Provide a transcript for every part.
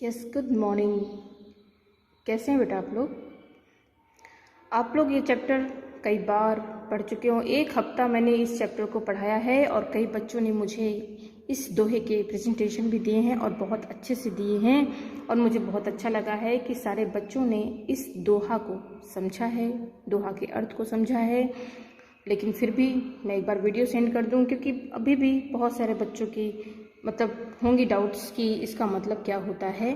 Yes, good morning. कैसे हैं बेटा आप लोग ये चैप्टर कई बार पढ़ चुके हो। एक हफ्ता मैंने इस चैप्टर को पढ़ाया है और कई बच्चों ने मुझे इस दोहे के प्रेजेंटेशन भी दिए हैं और बहुत अच्छे से दिए हैं और मुझे बहुत अच्छा लगा है कि सारे बच्चों ने इस दोहा को समझा है, दोहा के अर्थ को समझा है। लेकिन फिर भी मैं एक बार वीडियो सेंड कर दूं क्योंकि अभी भी बहुत सारे बच्चों की होंगी डाउट्स कि इसका मतलब क्या होता है।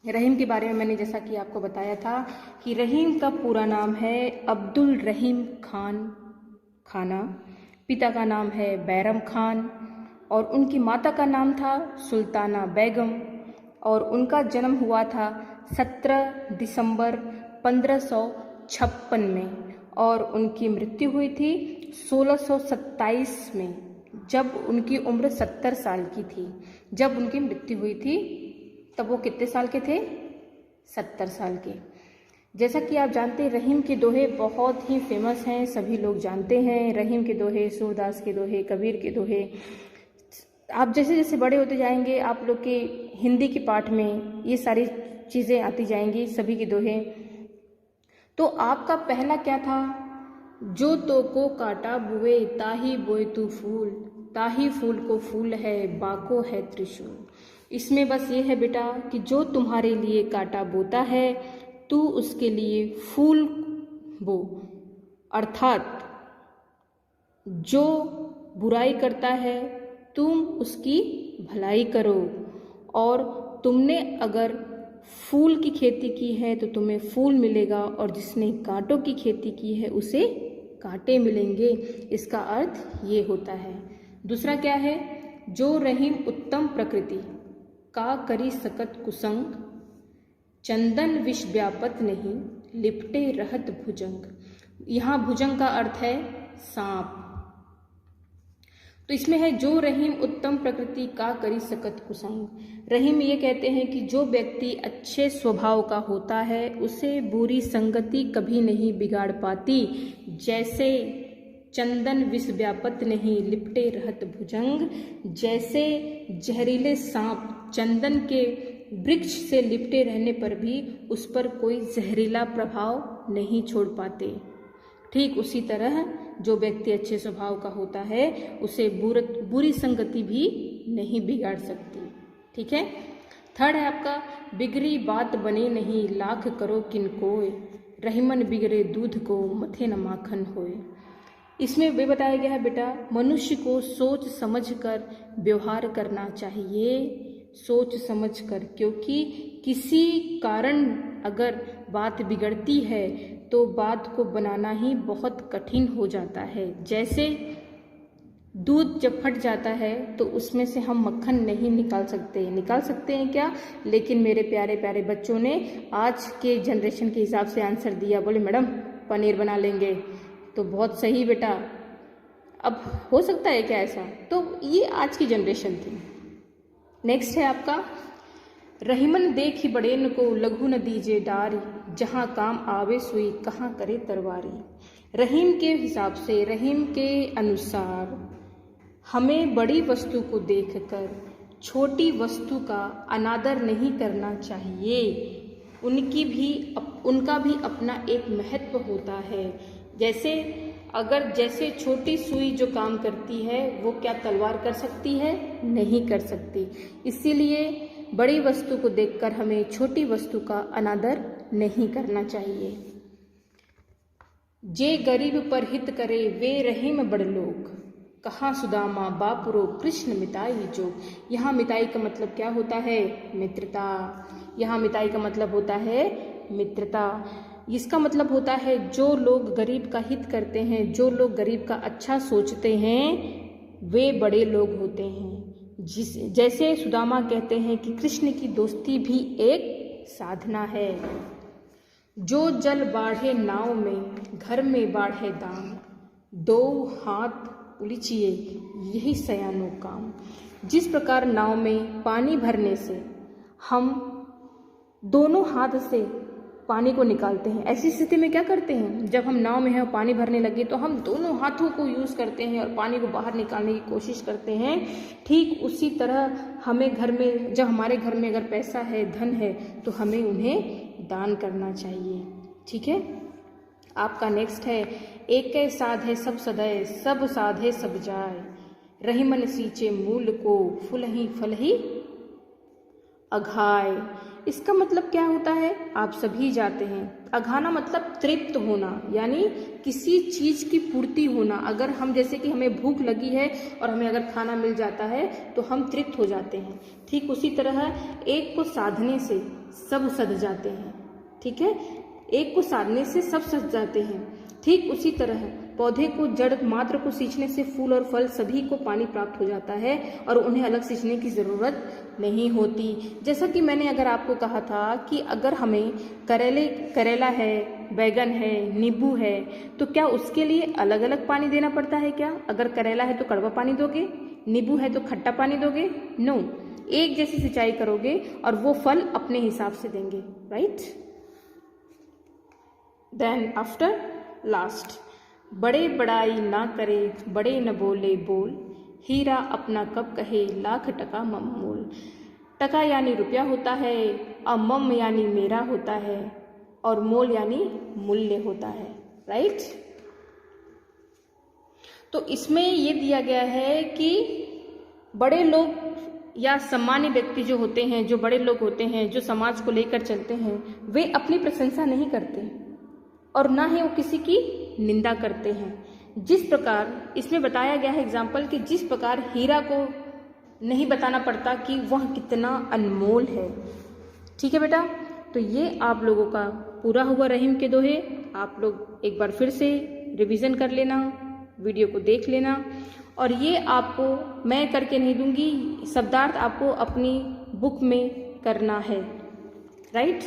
रहीम के बारे में मैंने जैसा कि आपको बताया था कि रहीम का पूरा नाम है अब्दुल रहीम खाना। पिता का नाम है बैरम खान और उनकी माता का नाम था सुल्ताना बेगम और उनका जन्म हुआ था 17 दिसंबर 1556 में और उनकी मृत्यु हुई थी 1627 में, जब उनकी उम्र 70 साल की थी। जब उनकी मृत्यु हुई थी तब वो कितने साल के थे? 70 साल के। जैसा कि आप जानते हैं रहीम के दोहे बहुत ही फेमस हैं, सभी लोग जानते हैं। रहीम के दोहे, सूरदास के दोहे, कबीर के दोहे। आप जैसे जैसे बड़े होते जाएंगे आप लोग के हिंदी के पाठ में ये सारी चीज़ें आती जाएंगी, सभी के दोहे। तो आपका पहला क्या था? जो तो को काटा बुए ताही बोए तू फूल, ताही फूल को फूल है बाको है त्रिशूल। इसमें बस ये है बेटा कि जो तुम्हारे लिए काटा बोता है तू उसके लिए फूल बो, अर्थात जो बुराई करता है तुम उसकी भलाई करो। और तुमने अगर फूल की खेती की है तो तुम्हें फूल मिलेगा और जिसने कांटों की खेती की है उसे कांटे मिलेंगे। इसका अर्थ ये होता है। दूसरा क्या है? जो रहीम उत्तम प्रकृति का करी सकत कुसंग, चंदन विष व्यापत नहीं लिपटे रहत भुजंग। यहाँ भुजंग का अर्थ है सांप। तो इसमें है जो रहीम उत्तम प्रकृति का करी सकत कुसंग। रहीम ये कहते हैं कि जो व्यक्ति अच्छे स्वभाव का होता है उसे बुरी संगति कभी नहीं बिगाड़ पाती। जैसे चंदन विष व्यापत नहीं लिपटे रहत भुजंग, जैसे जहरीले सांप चंदन के वृक्ष से लिपटे रहने पर भी उस पर कोई जहरीला प्रभाव नहीं छोड़ पाते, ठीक उसी तरह जो व्यक्ति अच्छे स्वभाव का होता है उसे बुरी संगति भी नहीं बिगाड़ सकती। ठीक है। थर्ड है आपका बिगड़ी बात बने नहीं लाख करो किन कोय, रहीमन बिगड़े दूध को मथे न माखन होए। इसमें वे बताया गया है बेटा मनुष्य को सोच समझ कर व्यवहार करना चाहिए, सोच समझ कर, क्योंकि किसी कारण अगर बात बिगड़ती है तो बात को बनाना ही बहुत कठिन हो जाता है। जैसे दूध जब फट जाता है तो उसमें से हम मक्खन नहीं निकाल सकते हैं क्या? लेकिन मेरे प्यारे प्यारे बच्चों ने आज के जनरेशन के हिसाब से आंसर दिया, बोले मैडम पनीर बना लेंगे। तो बहुत सही बेटा। अब हो सकता है क्या ऐसा? तो ये आज की जनरेशन थी। नेक्स्ट है आपका रहीमन देखी बड़ेन को लघु न दीजे डारी, जहाँ काम आवे सुई कहाँ करे तरवारी। रहीम के हिसाब से, रहीम के अनुसार हमें बड़ी वस्तु को देखकर छोटी वस्तु का अनादर नहीं करना चाहिए। उनका भी अपना एक महत्व होता है। जैसे छोटी सुई जो काम करती है वो क्या तलवार कर सकती है? नहीं कर सकती। इसीलिए बड़ी वस्तु को देखकर हमें छोटी वस्तु का अनादर नहीं करना चाहिए। जे गरीब पर हित करे वे रहीम बड़ लोग, कहाँ सुदामा बापुरो कृष्ण मिताई जोग। यहाँ मिताई का मतलब क्या होता है? मित्रता। यहाँ मिताई का मतलब होता है मित्रता। इसका मतलब होता है जो लोग गरीब का हित करते हैं, जो लोग गरीब का अच्छा सोचते हैं वे बड़े लोग होते हैं। जैसे सुदामा कहते हैं कि कृष्ण की दोस्ती भी एक साधना है। जो जल बाढ़े नाव में घर में बाढ़े दाम, दो हाथ उलिचिए यही सयानो काम। जिस प्रकार नाव में पानी भरने से हम दोनों हाथ से पानी को निकालते हैं। ऐसी स्थिति में क्या करते हैं, जब हम नाव में हैं और पानी भरने लगे तो हम दोनों हाथों को यूज़ करते हैं और पानी को बाहर निकालने की कोशिश करते हैं। ठीक उसी तरह हमें घर में, जब हमारे घर में अगर पैसा है, धन है, तो हमें उन्हें दान करना चाहिए। ठीक है। आपका नेक्स्ट है, एक कै साधे सब सदय, सब साधे सब जाय, रही मन सींचे मूल को, फुलहि फलहि अघाय। इसका मतलब क्या होता है, आप सभी जाते हैं। अघाना मतलब तृप्त होना, यानी किसी चीज की पूर्ति होना। अगर हम, जैसे कि हमें भूख लगी है और हमें अगर खाना मिल जाता है तो हम तृप्त हो जाते हैं। ठीक उसी तरह एक को साधने से सब सध जाते हैं। ठीक है, एक को साधने से सब सध जाते हैं। ठीक उसी तरह पौधे को जड़ मात्र को सींचने से फूल और फल सभी को पानी प्राप्त हो जाता है और उन्हें अलग सींचने की ज़रूरत नहीं होती। जैसा कि मैंने अगर आपको कहा था कि अगर हमें करेला है, बैगन है, नींबू है, तो क्या उसके लिए अलग अलग पानी देना पड़ता है क्या? अगर करेला है तो कड़वा पानी दोगे, नींबू है तो खट्टा पानी दोगे? नो, एक जैसी सिंचाई करोगे और वो फल अपने हिसाब से देंगे। राइट। देन आफ्टर लास्ट, बड़े बड़ाई ना करे, बड़े न बोले बोल, हीरा अपना कब कहे, लाख टका मम मोल। टका यानी रुपया होता है, और मम यानी मेरा होता है, और मोल यानी मूल्य होता है। राइट। तो इसमें ये दिया गया है कि बड़े लोग या सामान्य व्यक्ति जो होते हैं, जो बड़े लोग होते हैं, जो समाज को लेकर चलते हैं, वे अपनी प्रशंसा नहीं करते और ना ही वो किसी की निंदा करते हैं। जिस प्रकार इसमें बताया गया है एग्जाम्पल कि जिस प्रकार हीरा को नहीं बताना पड़ता कि वह कितना अनमोल है। ठीक है बेटा, तो ये आप लोगों का पूरा हुआ रहीम के दोहे। आप लोग एक बार फिर से रिवीजन कर लेना, वीडियो को देख लेना, और ये आपको मैं करके नहीं दूंगी, शब्दार्थ आपको अपनी बुक में करना है। राइट।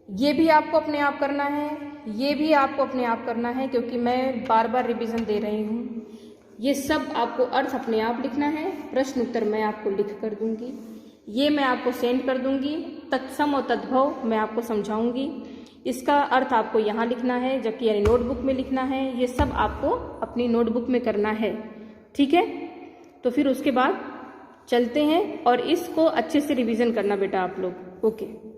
ये भी आपको अपने आप करना है, ये भी आपको अपने आप करना है, क्योंकि मैं बार बार रिवीजन दे रही हूँ। ये सब आपको अर्थ अपने आप लिखना है, प्रश्न उत्तर मैं आपको लिख कर दूंगी, ये मैं आपको सेंड कर दूंगी, तत्सम और तद्भव मैं आपको समझाऊंगी। इसका अर्थ आपको यहाँ लिखना है, जबकि यानी नोटबुक में लिखना है। ये सब आपको अपनी नोटबुक में करना है। ठीक है, तो फिर उसके बाद चलते हैं और इसको अच्छे से रिवीजन करना बेटा आप लोग। ओके।